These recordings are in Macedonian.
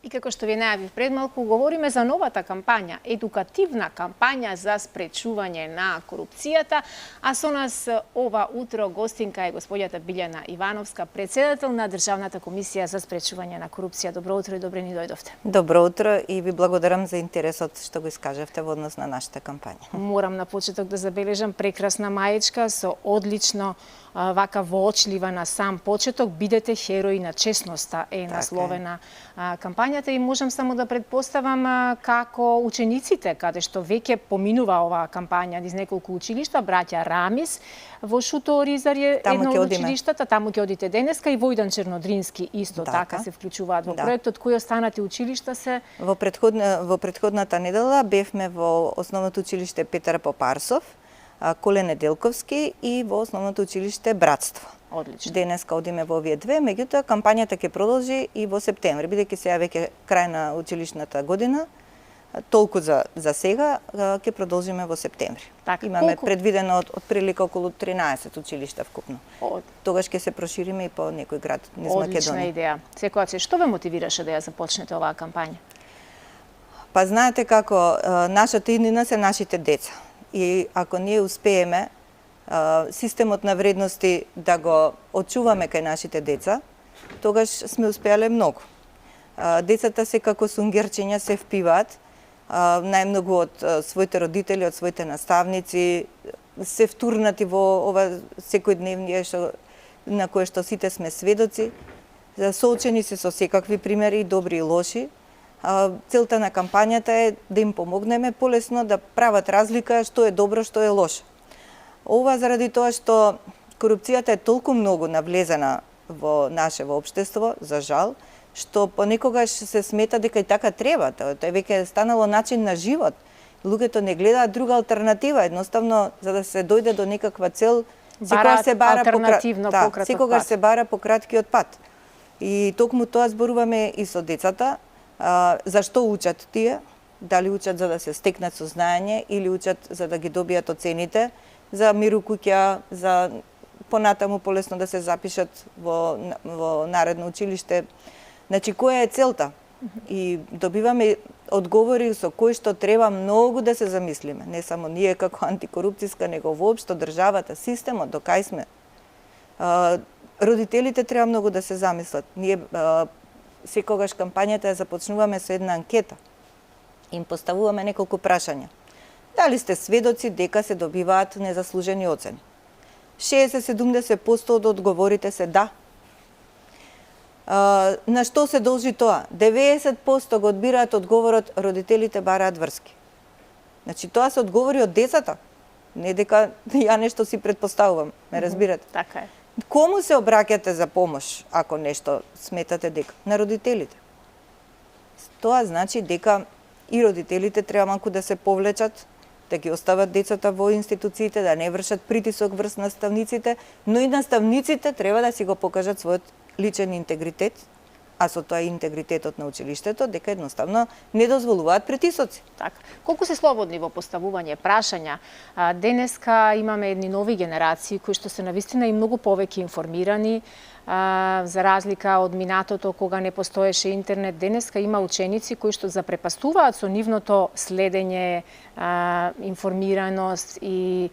И како што ви најавив пред малку, говориме за новата кампања, едукативна кампања за спречување на корупцијата, а со нас ова утро гостинка е господјата Билјана Ивановска, председател на Државната комисија за спречување на корупција. Добро утро и добре ни дојдовте. Добро утро и ви благодарам за интересот што го искажавте во однос на нашата кампања. Морам на почеток да забележам прекрасна маечка со одлично вака воочлива на сам почеток, бидете херои на честноста е насловена кампањата и можам само да предпоставам како учениците, каде што веќе поминува оваа кампања низ неколку училишта, браќа Рамис во Шуто Оризар е едно од училиштата, таму ќе одите денеска и Војдан Чернодрински исто така се вклучуваат во проектот. Кои останати училишта се? Во претходната недела бевме во основното училиште Петар Попарсов, Коле Неделковски и во основното училиште Братство. Одлично. Денеска одиме во овие две, меѓутоа кампањата ќе продолжи и во септември, бидејќи сега веќе крај на училишната година, толку за сега ќе продолжиме во септември. Така, имаме предвидено од прилика околу 13 училишта вкупно. Тогаш ќе се прошириме и по некој град низ Македонија. Одлична идеја. Секојаче, што ве мотивираше да ја започнете оваа кампања? Па знаете како, нашата иднина се нашите деца. И ако ние успееме системот на вредности да го очуваме кај нашите деца, тогаш сме успеале многу. Децата се како сунгерчиња се впиваат, најмногу од своите родители, од своите наставници, се втурнати во ова секојдневние на кое што сите сме сведоци, соочени се со секакви примери, добри и лоши. Целта на кампањата е да им помогнеме полесно да прават разлика што е добро, што е лошо. Ова заради тоа што корупцијата е толку многу навлезена во наше општество, за жал, што понекогаш се смета дека и така треба. Тоа веќе е станало начин на живот. Луѓето не гледаат друга алтернатива, едноставно за да се дојде до некаква цел, секогаш се бара по краткиот пат. И токму тоа зборуваме и со децата. Зашто учат тие? Дали учат за да се стекнат со знаење или учат за да ги добијат оцените, за миру куќа, за понатаму полесно да се запишат во наредно училиште. Значи, која е целта? И добиваме одговори со кои што треба многу да се замислиме. Не само ние како антикорупцијска, него воопшто државата, системот, до кај сме. Родителите треба многу да се замислат. Ние секогаш кампањата ја започнуваме со една анкета. Им поставуваме неколку прашања. Дали сте сведоци дека се добиваат незаслужени оцени? 60-70% од одговорите се да. На што се должи тоа? 90% го одбираат одговорот родителите бараат врски. Значи тоа се одговори од децата. Не дека ја нешто си предпоставувам, ме разбирате? Така е. Кому се обраќате за помош ако нешто сметате дека? На родителите. Тоа значи дека и родителите треба малку да се повлечат, да ги остават децата во институциите, да не вршат притисок врз наставниците, но и наставниците треба да си го покажат својот личен интегритет, а со тоа и интегритетот на училиштето, дека едноставно не дозволуваат притисоци. Така. Колку се слободни во поставување прашања? Денеска имаме едни нови генерации кои што се навистина и многу повеќе информирани, за разлика од минатото кога не постоеше интернет. Денеска има ученици кои што запрепастуваат со нивното следење, информираност и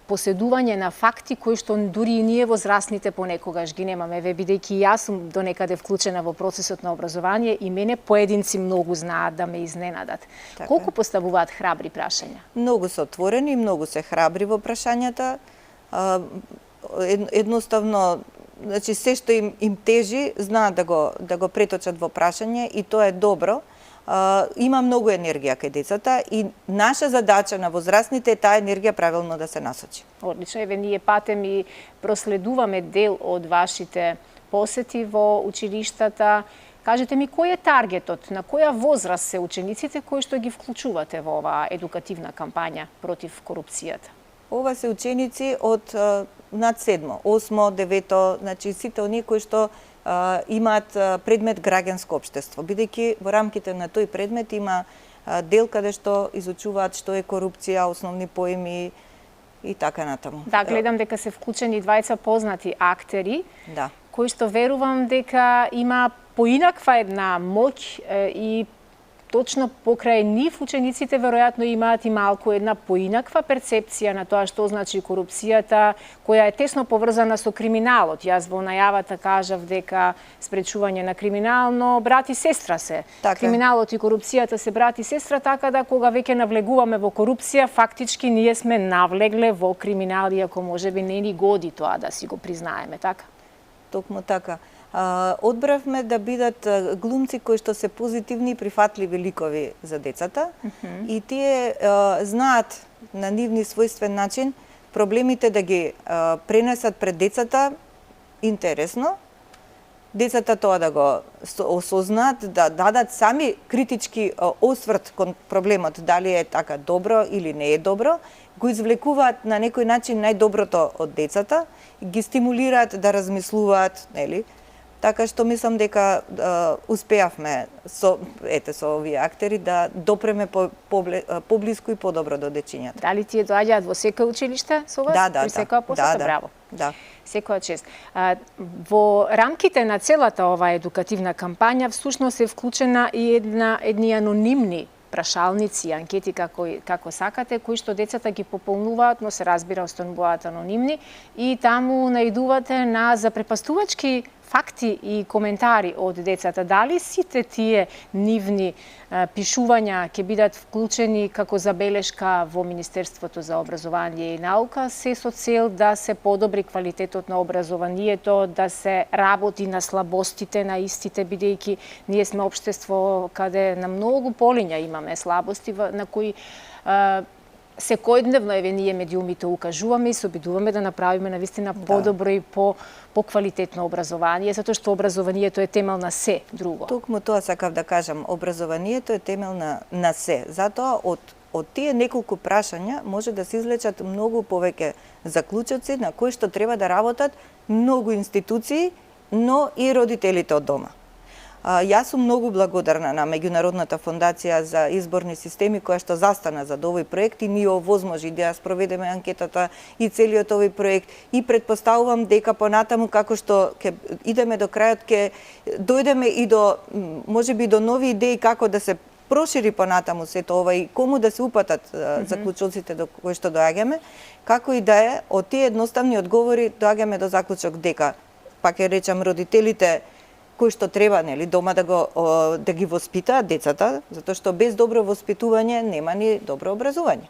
поседување на факти кои што дури и ние возрастните понекогаш ги немаме, бидејќи јас сум до некаде вклучена во процесот на образование и мене поединци многу знаат да ме изненадат. Така. Колку поставуваат храбри прашања? Многу се отворени, многу се храбри во прашањата. Едноставно, значи се што им тежи, знаат да го преточат во прашање и тоа е добро. Има многу енергија кај децата и наша задача на возрастните е таа енергија правилно да се насочи. Одлично, еве ние патем и проследуваме дел од вашите посети во училиштата. Кажете ми, кој е таргетот, на која возраст се учениците кои што ги вклучувате во оваа едукативна кампања против корупцијата? Ова се ученици од над 7, 8, 9, значи сите оние кои што имаат предмет граѓанско општество, бидејќи во рамките на тој предмет има дел каде што изучуваат што е корупција, основни поеми и така натаму. Да, гледам дека се вклучени двајца познати актери, да, кои што верувам дека има поинаква една моќ и точно покрај нив учениците веројатно имаат и малку една поинаква перцепција на тоа што значи корупцијата, која е тесно поврзана со криминалот. Јас во најавата кажав дека спречување на криминал, но брат и сестра се. Така. Криминалот и корупцијата се брат и сестра, така да кога веќе навлегуваме во корупција, фактички ние сме навлегле во криминал, иако можеби не ни годи тоа да си го признаеме, така? Токму така. Одбравме да бидат глумци кои што се позитивни и прифатливи ликови за децата и тие знаат на нивни својствен начин проблемите да ги пренесат пред децата интересно, децата тоа да го осознаат, да дадат сами критички осврт кон проблемот, дали е така добро или не е добро, го извлекуваат на некој начин најдоброто од децата, ги стимулираат да размислуваат, нели? Така што мислам дека успеавме со овие актери да допреме поблиску и подобро до дечињата. Дали тие доаѓаат во секој училиште со вас? Да. При секоја посета? Браво. Да. Секоја чест. Во рамките на целата оваа едукативна кампања всушност е вклучена и едни анонимни прашалници, анкети како сакате, кои што децата ги пополнуваат, но се разбира остануваат анонимни и таму наидувате на запрепастувачки факти и коментари од децата. Дали сите тие нивни пишувања ќе бидат вклучени како забелешка во Министерството за образование и наука, се со цел да се подобри квалитетот на образованието, да се работи на слабостите на истите, бидејќи ние сме општество каде на многу полиња имаме слабости на кои секојдневно ние медиумите укажуваме и се обидуваме да направиме навистина подобро и поквалитетно образование, затоа што образованието е темел на се друго. Токму тоа сакав да кажам, образованието е темел на се. Затоа од тие неколку прашања може да се извлечат многу повеќе заклучоци на кои што треба да работат многу институции, но и родителите од дома. Јас сум многу благодарна на Меѓународната фондација за изборни системи која што застана за овој проект и ни овозможи да ја спроведеме анкетата и целиот овој проект и претпоставувам дека понатаму како што ќе идеме до крајот ќе дојдеме и до можеби до нови идеи како да се прошири понатаму сето ова и кому да се упатат заклучоците до кои што доаѓаме, како и да е, од тие едноставни одговори доаѓаме до заклучок дека, пак ќе речам, родителите кои што треба, нели, дома да ги воспитаат децата, затоа што без добро воспитување нема ни добро образување.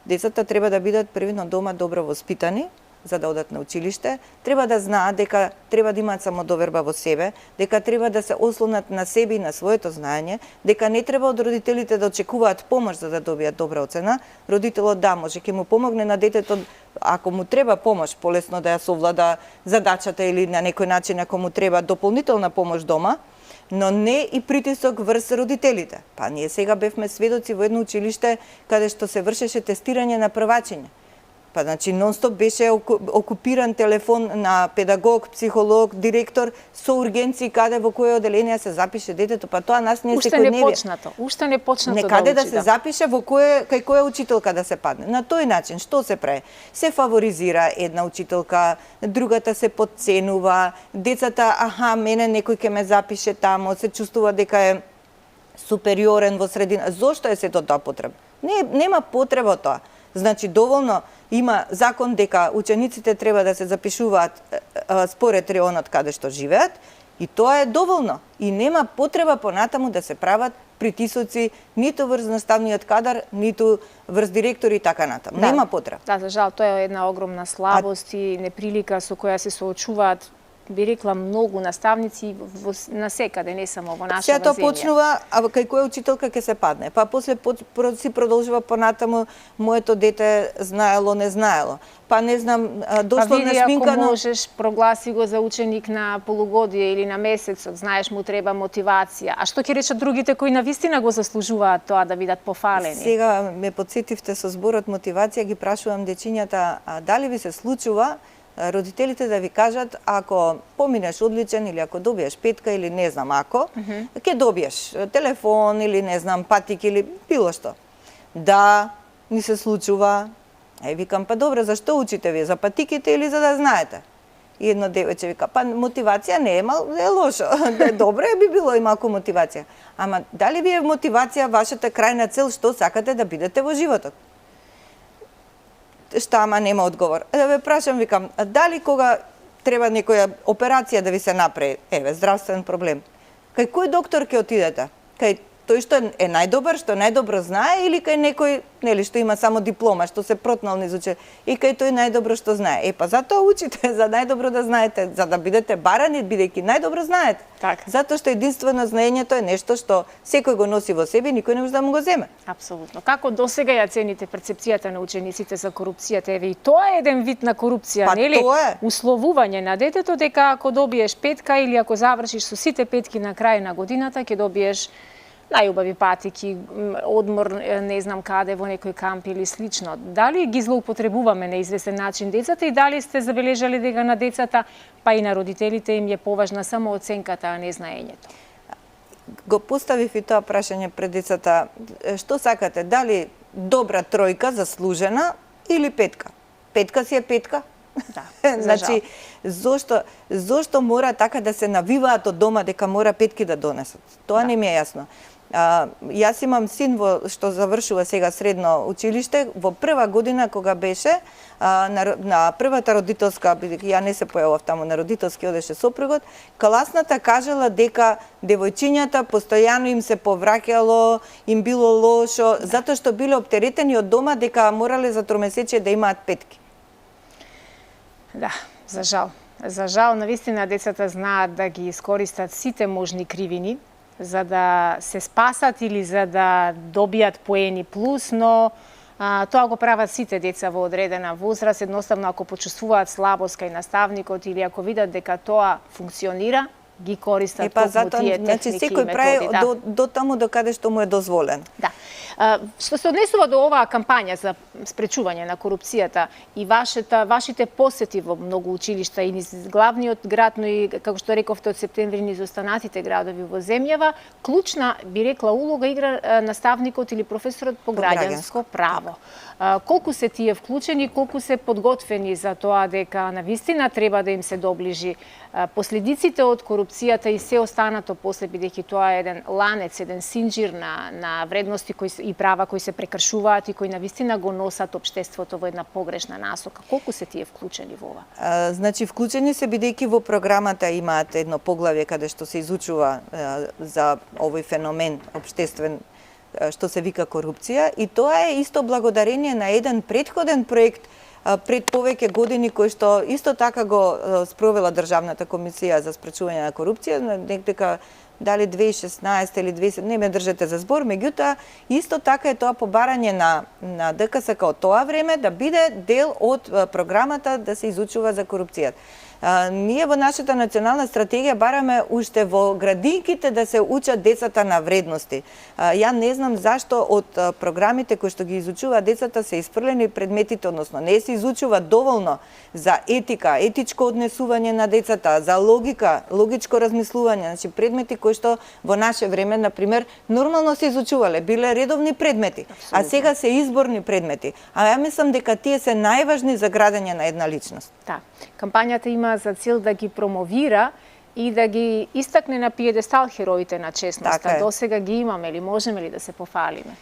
Децата треба да бидат првино дома добро воспитани, за да одат на училиште, треба да знаат дека треба да имаат самодоверба во себе, дека треба да се ослонат на себе и на своето знаење, дека не треба од родителите да очекуваат помош за да добијат добра оцена. Родителот може ќе му помогне на детето ако му треба помош, полесно да ја совлада задачата или на некој начин ако му треба дополнителна помош дома, но не и притисок врз родителите. Па ние сега бевме сведоци во едно училиште каде што се вршеше тестирање на првачење. Па значи нонстоп беше окупиран телефон на педагог, психолог, директор со ургенции каде во кое оделение се запише детето, па тоа нас не секојдневие. Уште не почнато некаде да се запише во кај која учителка да се падне. На тој начин што се прави? Се фаворизира една учителка, другата се потценува, децата, мене некој ќе ме запише тамо, се чувствува дека е супериорен во средина. Зошто е сето тоа потребно? Нема потреба тоа. Значи, доволно има закон дека учениците треба да се запишуваат според реонот каде што живеат и тоа е доволно. И нема потреба понатаму да се прават притисоци ниту врз наставниот кадар, ниту врз директори и така натаму. Нема потреба. Да, за жал, тоа е една огромна слабост и неприлика со која се соочуваат, би рекла, многу наставници на секаде, не само во нашава земја. Тоа почнува, кај која учителка ќе се падне. Па после си продолжува понатаму, моето дете знаело, не знаело. Па не знам, дошло на сминка, ако можеш, прогласи го за ученик на полугодие или на месецот, знаеш му треба мотивација. А што ќе речат другите кои навистина го заслужуваат тоа да бидат пофалени? Сега ме потсетивте со зборот мотивација, ги прашувам дечињата, дали ви се случува родителите да ви кажат ако поминеш одличен или ако добиеш петка или не знам ако, ќе добиеш телефон или не знам патик или било што. Да, ни се случува. Викам, па добре, зашто учите вие? За патиките или за да знаете? И едно девојче вика, па мотивација не е лошо. Добро би било и малку мотивација. Ама дали ви е мотивација вашата крајна цел што сакате да бидете во животот? Шта, ама нема одговор. Да ве прашам, викам, дали кога треба некоја операција да ви се направи, здравствен проблем, кај кој доктор ќе отидете? Кај тој што е најдобар, што најдобро знае, или кај некој, нели, што има само диплома, што се протнал низ уче, и кај тој најдобро што знае. Па затоа учите, за најдобро да знаете, за да бидете барани, бидејќи најдобро знаете. Така. Затоа што единствено знаењето е нешто што секој го носи во себе, никој не може да му го земе. Апсолутно. Како досега ја цените перцепцијата на учениците за корупцијата? Еве и тоа е еден вид на корупција, нели? Тоа е. Условување на детето дека ако добиеш петка или ако завршиш со сите петки на крај на годината, ќе добиеш најубави патики, одмор, не знам каде, во некој камп или слично. Дали ги злоупотребуваме на известен начин децата и дали сте забележали дека на децата, па и на родителите им е поважна само оценката, а не знаењето? Го поставив и тоа прашање пред децата. Што сакате? Дали добра тројка, заслужена, или петка? Петка си е петка. Да, значи, зошто мора така да се навиваат од дома дека мора петки да донесат? Тоа не ми е јасно. Јас имам син што завршува сега средно училиште, во прва година кога беше на првата родителска, бидејќи ја не се појавав таму на родителски, одеше сопругот, класната кажала дека девојчињата постојано им се повраќало, им било лошо, затоа што биле оптеретени од дома дека морале за тромесечие да имаат петки. Да, за жал. За жал, навистина децата знаат да ги искористат сите можни кривини за да се спасат или за да добијат поени плюс, но тоа го прават сите деца во одредена возраст. Едноставно, ако почувствуваат слабост кај наставникот или ако видат дека тоа функционира, ги користат токму тие техники и методи. Секој прави до таму до каде што му е дозволено. Да. Што се однесува до оваа кампања за спречување на корупцијата и вашите посети во многу училишта и низ главниот град, но и, како што рековте, од септември низ останатите градови во земјава, клучна, би рекла, улога игра наставникот или професорот по граѓанско право. Колку се тие вклучени, колку се подготвени за тоа дека навистина треба да им се доближи последиците од корупцијата и се останато после, бидејќи тоа е еден ланец, еден синџир на вредности и права кои се прекршуваат и кои навистина го носат општеството во една погрешна насока. Колку се тие вклучени во ова? Значи, вклучени се бидејќи во програмата имаат едно поглавје каде што се изучува за овој феномен општествен што се вика корупција, и тоа е исто благодарение на еден претходен проект пред повеќе години кој што исто така го спровела Државната комисија за спречување на корупција, дека дали 2016 или 2017, не ме држете за збор, меѓутоа исто така е тоа побарање на ДКСК од тоа време да биде дел од програмата да се изучува за корупцијата. Ние во нашата национална стратегија бараме уште во градинките да се учат децата на вредности. Ја не знам зашто од програмите кои што ги изучува децата се испрлени предметите, односно не се изучува доволно за етика, етичко однесување на децата, за логика, логичко размислување, значи предмети кои што во наше време, например, нормално се изучувале, биле редовни предмети, а сега се изборни предмети. А ја мислам дека тие се најважни за градење на една личност. Да. Кампањата има за цел да ги промовира и да ги истакне на пиедестал хероите на честноста. Така Досега ги имаме ли, можеме ли да се пофалиме?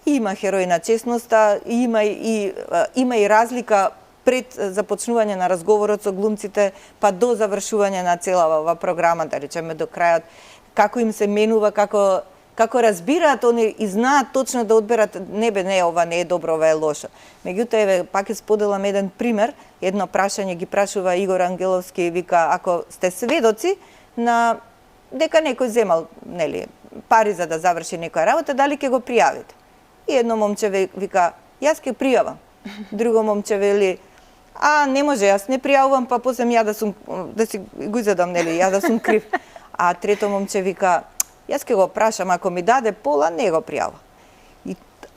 Има херои на честноста, има и разлика пред започнување на разговорот со глумците, па до завршување на целава ова програма, да речеме до крајот, како им се менува, како разбираат они и знаат точно да одберат, ова не е добро, ова е лошо. Меѓутоа, еве, пак ќе споделам еден пример, едно прашање ги прашува Игор Ангеловски, вика, ако сте сведоци на дека некој земал, нели, пари за да заврши некоја работа, дали ќе го пријавите? И едно момче вика, јас ќе пријавам. Друго момче вели, не може, јас не пријавувам, па после ја да си го изедам, нели, ја да сум крив. А трето момче вика, јас ќе го прашам, ако ми даде пола, не го пријава. И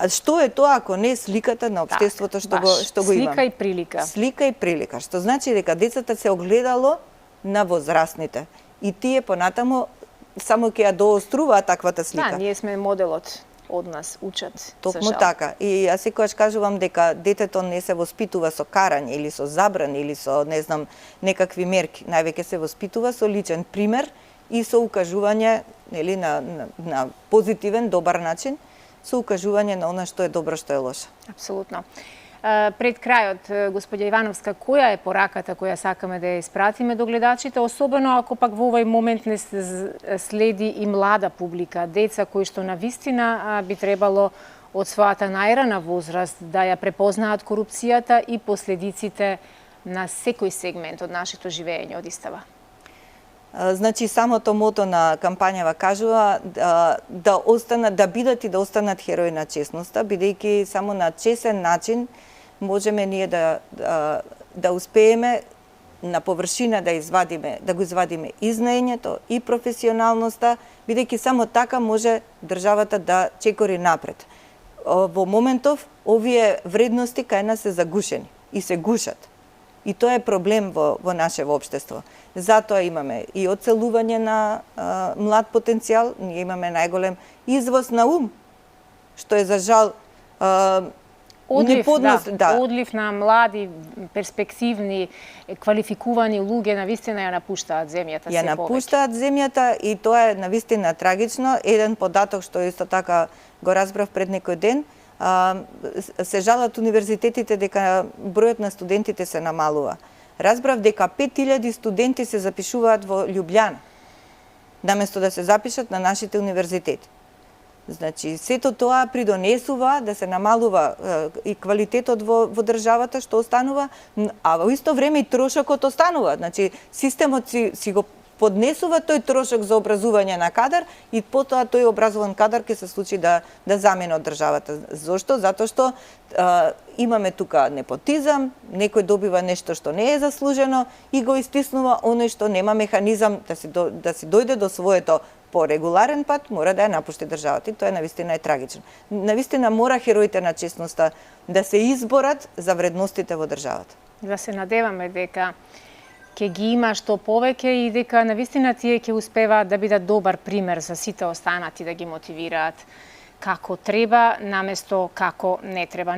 што е тоа ако не сликата на општеството што го имаме? Слика и прилика. Слика и прилика, што значи дека децата се огледало на возрастните. И тие понатаму само ќе ја дооструваат таквата слика. Да, ние сме моделот. од нас учат. Токму така. И јас секогаш кажувам дека детето не се воспитува со карање или со забрани или со, не знам, некакви мерки. Највеќе се воспитува со личен пример и со укажување, нели, на позитивен, добар начин, со укажување на она што е добро, што е лошо. Апсолутно. Пред крајот, господја Ивановска, која е пораката која сакаме да ја испратиме до гледачите, особено ако пак во овој момент не следи и млада публика, деца кои што навистина би требало од својата најрана возраст да ја препознаат корупцијата и последиците на секој сегмент од нашето живење од истава? Значи, самото мото на кампањава кажува да бидат и да останат херои на честноста, бидејќи само на честен начин можеме ние да успееме на површина да го извадиме и знаењето и професионалноста, бидејќи само така може државата да чекори напред. Во моментов овие вредности кај нас се загушени и се гушат. И тоа е проблем во нашето општество. Затоа имаме и оцелување на млад потенцијал, ние имаме најголем извоз на ум, што е за жал одлив на млади, перспективни, квалификувани луѓе навистина ја напуштаат земјата. Ја напуштаат земјата и тоа е навистина трагично. Еден податок што исто така го разбрав пред некој ден, се жалат универзитетите дека бројот на студентите се намалува. Разбрав дека 5000 студенти се запишуваат во Љубљана, наместо да се запишат на нашите универзитети. Значи, сето тоа придонесува да се намалува и квалитетот во државата што останува, а во исто време и трошокот останува. Значи, системот си го поднесува тој трошок за образување на кадар и потоа тој образован кадар ќе се случи да замине од државата. Зошто? Затоа што имаме тука непотизам, некој добива нешто што не е заслужено и го истиснува оној што нема механизам да си дојде до своето по регуларен пат, мора да ја напушти државата. И тоа навистина е трагично. Навистина мора хероите на честноста да се изборат за вредностите во државата. Да се надеваме дека ќе ги има што повеќе и дека навистина тие ќе успеваат да бидат добар пример за сите останати, да ги мотивираат како треба, наместо како не треба.